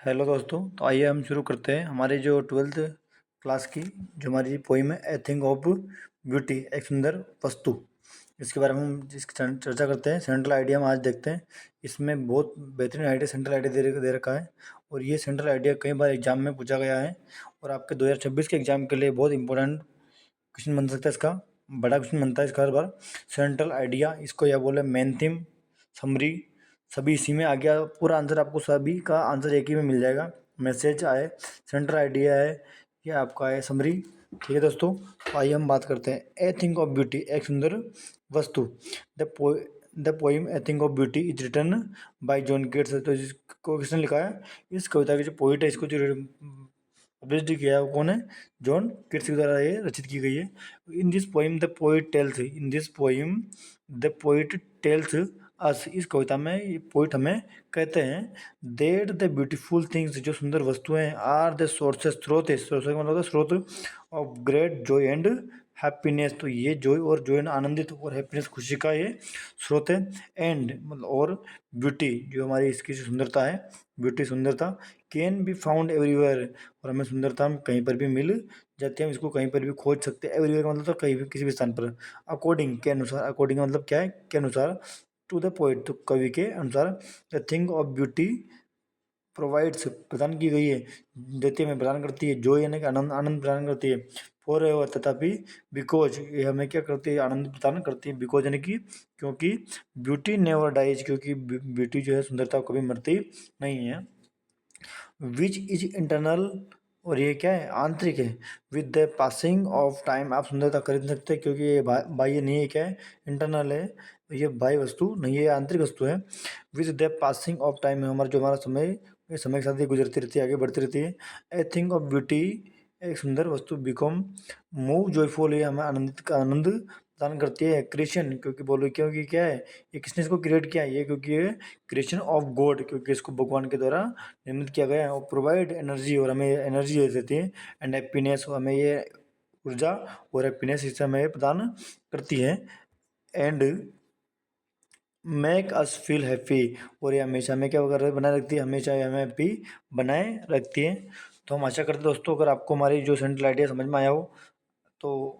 Hello दोस्तों, तो आइए हम शुरू करते हैं हमारी जो 12th क्लास की जो हमारी पोइम है ए थिंग ऑफ ब्यूटी, एक सुंदर वस्तु। इसके बारे में हम जिसकी चर्चा करते हैं। सेंट्रल आइडिया हम आज देखते हैं। इसमें बहुत बेहतरीन आइडिया सेंट्रल आइडिया दे रखा है और ये सेंट्रल आइडिया कई बार एग्जाम में पूछा गया है और आपके 2026 के एग्जाम के लिए बहुत इंपॉर्टेंट क्वेश्चन बन सकता है। इसका बड़ा क्वेश्चन बनता है इसका हर बार। सेंट्रल आइडिया इसको या बोले मेन थीम, समरी, सभी इसी में आ गया। पूरा आंसर आपको सभी का आंसर एक ही में मिल जाएगा। मैसेज आए, सेंट्रल आइडिया है, या आपका है समरी। ठीक है दोस्तों, तो आइए हम बात करते हैं। ए थिंग ऑफ ब्यूटी, एक सुंदर वस्तु। The poem a thing of beauty is written by John Keats. तो जिसको किसने लिखा है, इस कविता के जो पोइट है, इसको जो पब्लिश किया है वो कौन है? जॉन केट्स के द्वारा ये रचित की गई है। In this poem the poet tells, in this poem the poet tells us, इस कविता में ये पोइट हमें कहते हैं देट द ब्यूटीफुल थिंग्स, जो सुंदर वस्तुएं, आर द सोर्सेस, स्रोत है, सोर्स का मतलब होता है स्रोत, of great Joy and happiness. तो ये जॉय और जॉय आनंदित और हैप्पीनेस खुशी का ये स्रोत है। एंड मतलब और ब्यूटी, जो हमारी इसकी जो सुंदरता है, ब्यूटी सुंदरता, कैन बी फाउंड एवरीवेयर, और हमें सुंदरता हम कहीं पर भी मिल जाती है। हम इसको कहीं पर भी खोज सकते हैं। एवरीवेयर का मतलब तो कहीं भी, किसी भी स्थान पर। अकॉर्डिंग के अनुसार, अकॉर्डिंग का मतलब क्या है? के अनुसार। टू द पोइट, तो कवि के अनुसार। The thing of beauty provides, प्रदान की गई है, देती है, हमें प्रदान करती है। जॉय यानी कि आनंद, आनंद प्रदान करती है। फॉर एवर, तथापि। बिकॉज, ये हमें क्या करती है? आनंद प्रदान करती है। बिकॉज यानी कि क्योंकि। ब्यूटी नेवर डाइज, क्योंकि ब्यूटी जो है, सुंदरता कभी मरती नहीं है। विच इज इंटरनल, और ये क्या है? आंतरिक है। With the passing of time, आप सुंदरता खरीद सकते हैं क्योंकि ये बाह्य नहीं है। क्या है? इंटरनल है, ये बाह्य वस्तु नहीं है, आंतरिक वस्तु है। With the passing of time, हमारा जो हमारा समय, ये समय के साथ ही गुजरती रहती है, आगे बढ़ती रहती है। ए थिंग ऑफ ब्यूटी, एक सुंदर वस्तु, बिकॉम मूव जॉयफुल, ये हमें आनंद प्रदान करती है। क्रिएशन, क्योंकि बोलो क्योंकि क्या है? ये किसने इसको क्रिएट किया है? ये क्योंकि ये क्रिएशन ऑफ गॉड, क्योंकि इसको भगवान के द्वारा निर्मित किया गया है। और प्रोवाइड एनर्जी, और हमें एनर्जी दे देती है। एंड हैप्पीनेस, हमें ये ऊर्जा और हैप्पीनेस इसे हमें प्रदान करती है। And make us feel happy, और ये हमेशा हमें क्या कर बनाए रखती है? हमेशा ये हमें हैप्पी बनाए रखती है। तो हम आशा करते हैं दोस्तों, अगर आपको हमारी जो सेंट्रल आइडिया समझ में आया हो तो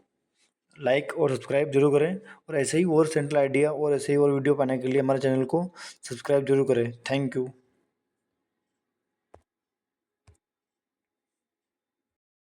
लाइक और सब्सक्राइब जरूर करें। और ऐसे ही और सेंट्रल आइडिया और ऐसे ही और वीडियो पाने के लिए हमारे चैनल को सब्सक्राइब जरूर करें। Thank you.